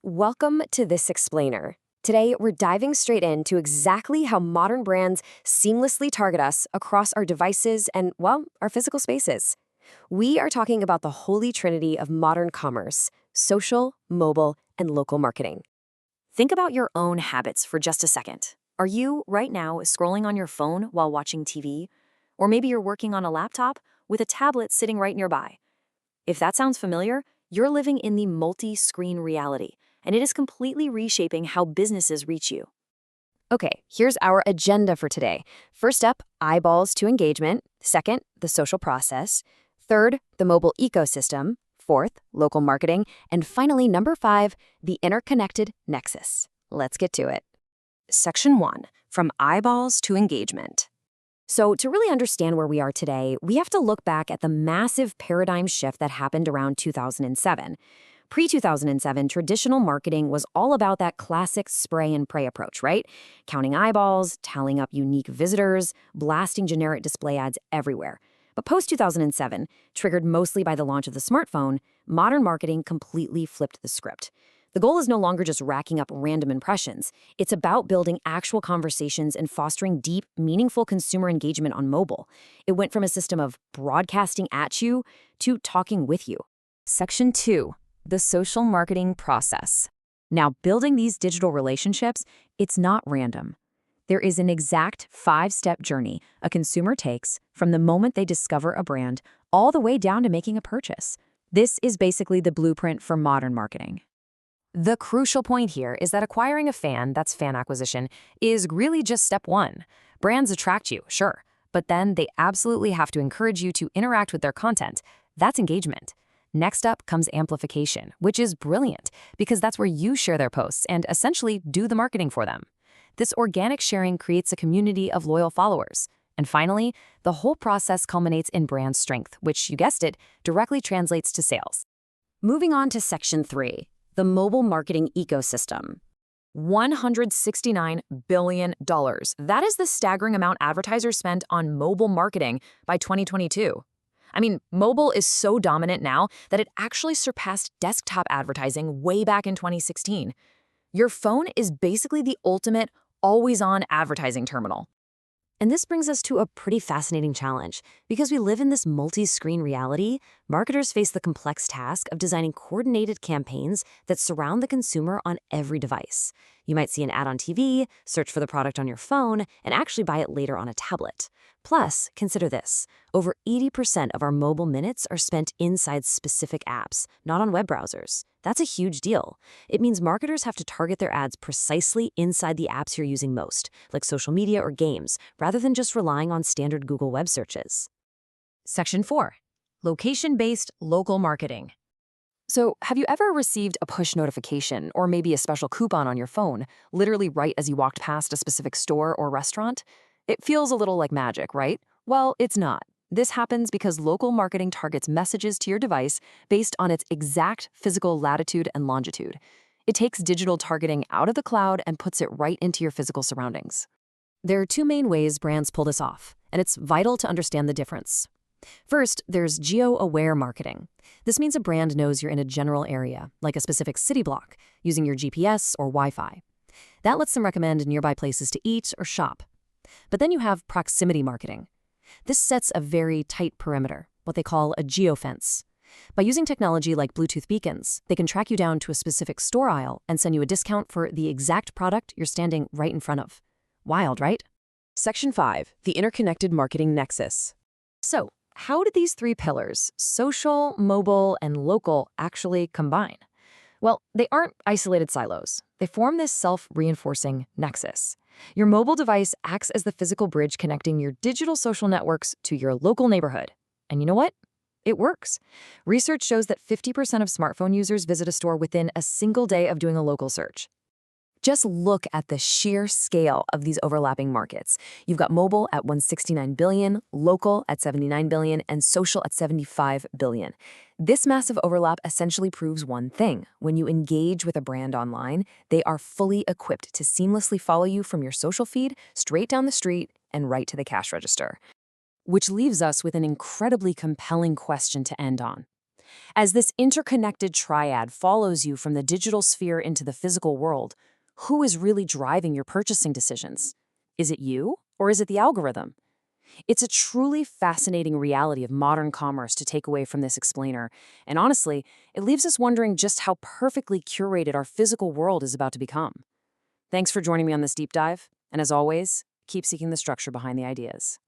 Welcome to This Explainer. Today, we're diving straight into exactly how modern brands seamlessly target us across our devices and, well, our physical spaces. We are talking about the holy trinity of modern commerce: social, mobile, and local marketing. Think about your own habits for just a second. Are you, right now, scrolling on your phone while watching TV? Or maybe you're working on a laptop with a tablet sitting right nearby. If that sounds familiar, you're living in the multi-screen reality, and it is completely reshaping how businesses reach you. Okay, here's our agenda for today. First up, eyeballs to engagement. Second, the social process. Third, the mobile ecosystem. Fourth, local marketing. And finally, number 5, the interconnected nexus. Let's get to it. Section 1, from eyeballs to engagement. So to really understand where we are today, we have to look back at the massive paradigm shift that happened around 2007. Pre-2007, traditional marketing was all about that classic spray and pray approach, right? Counting eyeballs, tallying up unique visitors, blasting generic display ads everywhere. But post-2007, triggered mostly by the launch of the smartphone, modern marketing completely flipped the script. The goal is no longer just racking up random impressions. It's about building actual conversations and fostering deep, meaningful consumer engagement on mobile. It went from a system of broadcasting at you to talking with you. Section 2, the social marketing process. Now, building these digital relationships, it's not random. There is an exact 5-step journey a consumer takes from the moment they discover a brand all the way down to making a purchase. This is basically the blueprint for modern marketing. The crucial point here is that acquiring a fan, that's fan acquisition, is really just step 1. Brands attract you, sure, but then they absolutely have to encourage you to interact with their content. That's engagement. Next up comes amplification, which is brilliant because that's where you share their posts and essentially do the marketing for them. This organic sharing creates a community of loyal followers. And finally, the whole process culminates in brand strength, which, you guessed it, directly translates to sales. Moving on to Section 3. The mobile marketing ecosystem. $169 billion. That is the staggering amount advertisers spent on mobile marketing by 2022. I mean, mobile is so dominant now that it actually surpassed desktop advertising way back in 2016. Your phone is basically the ultimate always-on advertising terminal. And this brings us to a pretty fascinating challenge. Because we live in this multi-screen reality, marketers face the complex task of designing coordinated campaigns that surround the consumer on every device. You might see an ad on TV, search for the product on your phone, and actually buy it later on a tablet. Plus, consider this. Over 80% of our mobile minutes are spent inside specific apps, not on web browsers. That's a huge deal. It means marketers have to target their ads precisely inside the apps you're using most, like social media or games, rather than just relying on standard Google web searches. Section 4. Location-based local marketing. So, have you ever received a push notification or maybe a special coupon on your phone, literally right as you walked past a specific store or restaurant? It feels a little like magic, right? Well, it's not. This happens because local marketing targets messages to your device based on its exact physical latitude and longitude. It takes digital targeting out of the cloud and puts it right into your physical surroundings. There are 2 main ways brands pull this off, and it's vital to understand the difference. First, there's geo-aware marketing. This means a brand knows you're in a general area, like a specific city block, using your GPS or Wi-Fi. That lets them recommend nearby places to eat or shop. But then you have proximity marketing. This sets a very tight perimeter, what they call a geofence. By using technology like Bluetooth beacons, they can track you down to a specific store aisle and send you a discount for the exact product you're standing right in front of. Wild, right? Section 5, the interconnected marketing nexus. So, how did these 3 pillars, social, mobile, and local, actually combine? Well, they aren't isolated silos. They form this self-reinforcing nexus. Your mobile device acts as the physical bridge connecting your digital social networks to your local neighborhood. And you know what? It works. Research shows that 50% of smartphone users visit a store within a single day of doing a local search. Just look at the sheer scale of these overlapping markets. You've got mobile at $169 billion, local at $79 billion, and social at $75 billion. This massive overlap essentially proves one thing. When you engage with a brand online, they are fully equipped to seamlessly follow you from your social feed, straight down the street, and right to the cash register. Which leaves us with an incredibly compelling question to end on. As this interconnected triad follows you from the digital sphere into the physical world, who is really driving your purchasing decisions? Is it you, or is it the algorithm? It's a truly fascinating reality of modern commerce to take away from this explainer, and honestly, it leaves us wondering just how perfectly curated our physical world is about to become. Thanks for joining me on this deep dive, and as always, keep seeking the structure behind the ideas.